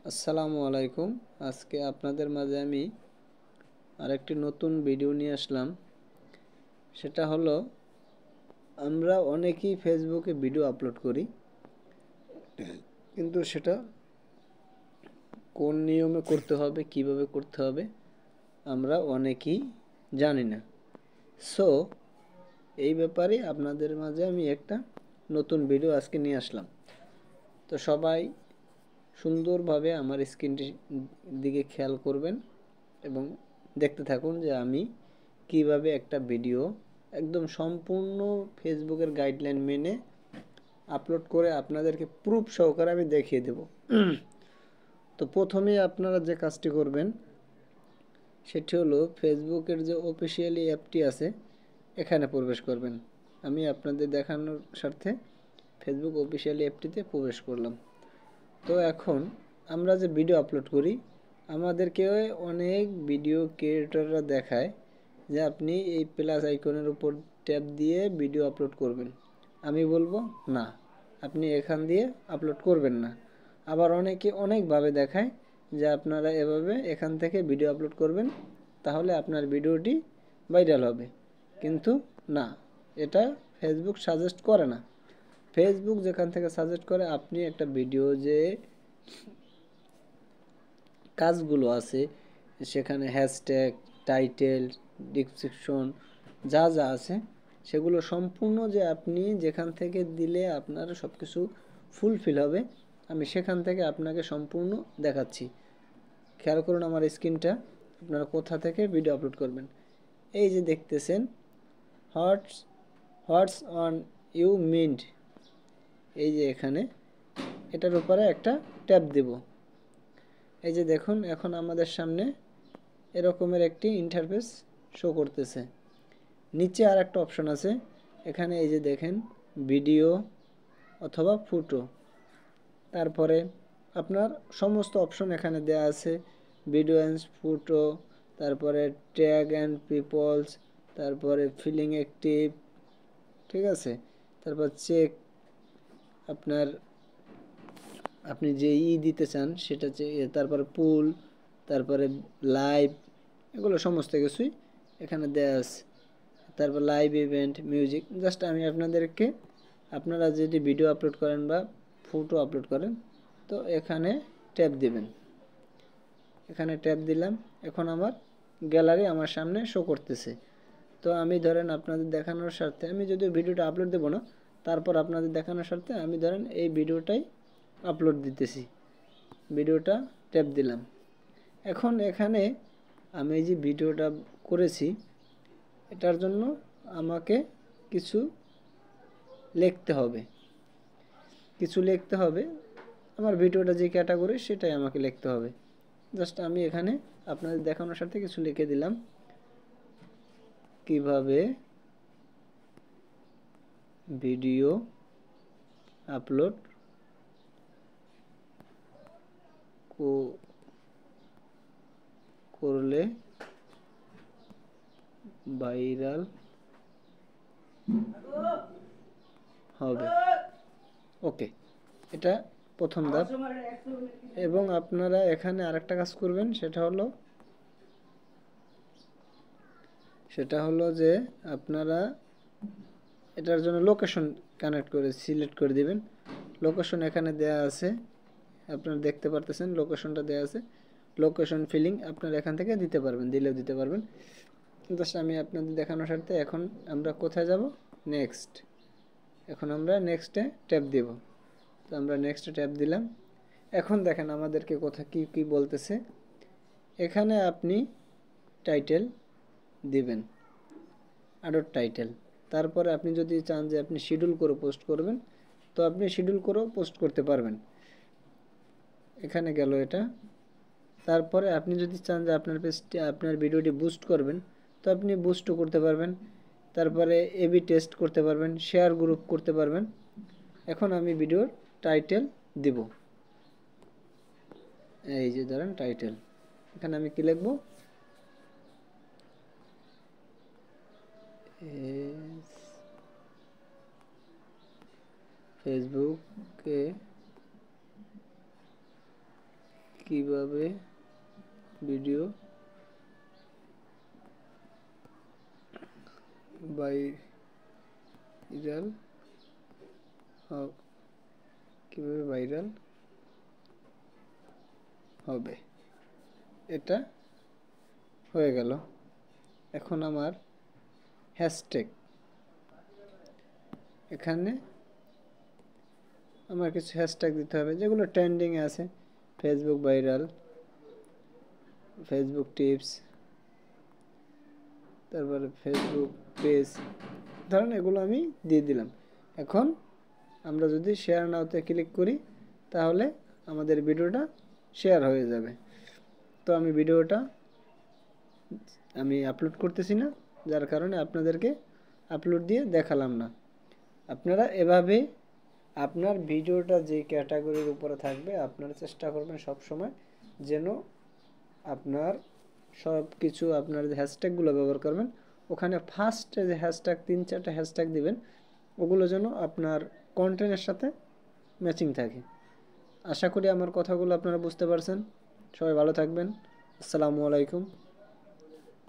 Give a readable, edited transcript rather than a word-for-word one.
আসসালামু আলাইকুম। আজকে আপনাদের মাঝে আমি আরেকটি নতুন ভিডিও নিয়ে আসলাম। সেটা হলো, আমরা অনেকেই ফেসবুকে ভিডিও আপলোড করি, কিন্তু সেটা কোন নিয়মে করতে হবে, কিভাবে করতে হবে আমরা অনেকেই জানি না। সো এই ব্যাপারে আপনাদের মাঝে আমি একটা নতুন ভিডিও আজকে নিয়ে আসলাম। তো সবাই সুন্দরভাবে আমার স্ক্রিনটির দিকে খেয়াল করবেন এবং দেখতে থাকুন যে আমি কিভাবে একটা ভিডিও একদম সম্পূর্ণ ফেসবুকের গাইডলাইন মেনে আপলোড করে আপনাদেরকে প্রুফ সহকারে আমি দেখিয়ে দেব। তো প্রথমেই আপনারা যে কাজটি করবেন সেটি হলো, ফেসবুকের যে অফিসিয়ালি অ্যাপটি আছে এখানে প্রবেশ করবেন। আমি আপনাদের দেখানোর স্বার্থে ফেসবুক অফিসিয়ালি অ্যাপটিতে প্রবেশ করলাম। তো এখন আমরা যে ভিডিও আপলোড করি, আমাদেরকে অনেক ভিডিও ক্রিয়েটররা দেখায় যে আপনি এই প্লাস আইকনের উপর ট্যাপ দিয়ে ভিডিও আপলোড করবেন। আমি বলবো না, আপনি এখান দিয়ে আপলোড করবেন না। আবার অনেকে অনেকভাবে দেখায় যে আপনারা এভাবে এখান থেকে ভিডিও আপলোড করবেন, তাহলে আপনার ভিডিওটি ভাইরাল হবে। কিন্তু না, এটা ফেসবুক সাজেস্ট করে না। ফেসবুক যেখান থেকে সাজেস্ট করে, আপনি একটা ভিডিও যে কাজগুলো আছে সেখানে হ্যাশট্যাগ, টাইটেল, ডিসক্রিপশন যা যা আছে সেগুলো সম্পূর্ণ যে আপনি যেখান থেকে দিলে আপনার সব কিছু ফুলফিল হবে, আমি সেখান থেকে আপনাকে সম্পূর্ণ দেখাচ্ছি। খেয়াল করুন আমার স্ক্রিনটা, আপনারা কোথা থেকে ভিডিও আপলোড করবেন। এই যে দেখতেছেন হোয়াটস হোয়াটস অন ইউ মিন্ট, এই যে এখানে এটার উপরে একটা ট্যাপ দেব। এই যে দেখুন, এখন আমাদের সামনে এরকমের একটি ইন্টারফেস শো করতেছে। নিচে আর একটা অপশন আছে, এখানে এই যে দেখেন ভিডিও অথবা ফটো, তারপরে আপনার সমস্ত অপশন এখানে দেওয়া আছে, ভিডিও অ্যান্ড ফটো, তারপরে ট্যাগ অ্যান্ড পিপলস, তারপরে ফিলিং অ্যাক্টিভ, ঠিক আছে, তারপর চেক আপনার আপনি যে দিতে চান সেটা, তারপরে পুল, তারপরে লাইভ, এগুলো সমস্ত কিছুই এখানে দেওয়া আছে। তারপর লাইভ ইভেন্ট, মিউজিক। জাস্ট আমি আপনাদেরকে, আপনারা যদি ভিডিও আপলোড করেন বা ফটো আপলোড করেন, তো এখানে ট্যাপ দিবেন। এখানে ট্যাপ দিলাম, এখন আমার গ্যালারি আমার সামনে শো করতেছে। তো আমি ধরেন আপনাদের দেখানোর স্বার্থে, আমি যদিও ভিডিওটা আপলোড দেবো না, তারপর আপনাদের দেখানোর স্বার্থে আমি ধরেন এই ভিডিওটাই আপলোড দিতেছি। ভিডিওটা ট্যাপ দিলাম। এখন এখানে আমি এই যে ভিডিওটা করেছি, এটার জন্য আমাকে কিছু লিখতে হবে। আমার ভিডিওটা যে ক্যাটাগরি সেটাই আমাকে লিখতে হবে। জাস্ট আমি এখানে আপনাদের দেখানোর সাথে কিছু লিখে দিলাম, কিভাবে ভিডিও আপলোড করলে ভাইরাল হবে। ওকে, এটা প্রথম ধাপ। এবং আপনারা এখানে আরেকটা কাজ করবেন, সেটা হলো যে আপনারা এটার জন্য লোকেশন কানেক্ট করে সিলেক্ট করে দিবেন। লোকেশন এখানে দেয়া আছে, আপনারা দেখতে পারতেছেন লোকেশনটা দেয়া আছে। লোকেশন ফিলিং আপনারা এখান থেকে দিতে পারবেন, দিলেও দিতে পারবেন। জাস্ট আমি আপনাদের দেখানোর স্বার্থে এখন আমরা কোথায় যাব, নেক্সট। এখন আমরা নেক্সটে ট্যাপ দেব। তো আমরা নেক্সটে ট্যাপ দিলাম। এখন দেখেন আমাদেরকে কোথায় কি কি বলতেছে। এখানে আপনি টাইটেল দিবেন, আডট টাইটেল। তারপরে আপনি যদি চান যে আপনি শিডিউল করে পোস্ট করবেন, তো আপনি শিডিউল করেও পোস্ট করতে পারবেন। এখানে গেল এটা। তারপরে আপনি যদি চান যে আপনার পেজটি, আপনার ভিডিওটি বুস্ট করবেন, তো আপনি বুস্টও করতে পারবেন। তারপরে এবি টেস্ট করতে পারবেন, শেয়ার গ্রুপ করতে পারবেন। এখন আমি ভিডিওর টাইটেল দিব। এই যে ধরেন টাইটেল, এখানে আমি কি লিখব, ফেসবুকে কিভাবে ভিডিও ভাইরাল কিভাবে ভাইরাল হবে, এটা হয়ে গেল। এখন আমার হ্যাশট্যাগ, এখানে আমার কিছু হ্যাশট্যাগ দিতে হবে যেগুলো ট্রেন্ডিংয়ে আছে। ফেসবুক ভাইরাল, ফেসবুক টিপস, তারপরে ফেসবুক পেজ, ধরেন এগুলো আমি দিয়ে দিলাম। এখন আমরা যদি শেয়ার নাওতে ক্লিক করি তাহলে আমাদের ভিডিওটা শেয়ার হয়ে যাবে। তো আমি ভিডিওটা আপলোড করতেছি না, যার কারণে আপনাদেরকে আপলোড দিয়ে দেখালাম না। আপনারা এভাবে আপনার ভিডিওটা যে ক্যাটাগরির উপরে থাকবে আপনারা চেষ্টা করবেন সব সময় যেন আপনার সব কিছু, আপনার যে হ্যাশট্যাগুলো ব্যবহার করবেন ওখানে ফার্স্টে যে হ্যাশট্যাগ 3-4টা হ্যাশট্যাগ দিবেন ওগুলো যেন আপনার কন্টেন্টের সাথে ম্যাচিং থাকে। আশা করি আমার কথাগুলো আপনারা বুঝতে পারছেন। সবাই ভালো থাকবেন। আসসালামু আলাইকুম।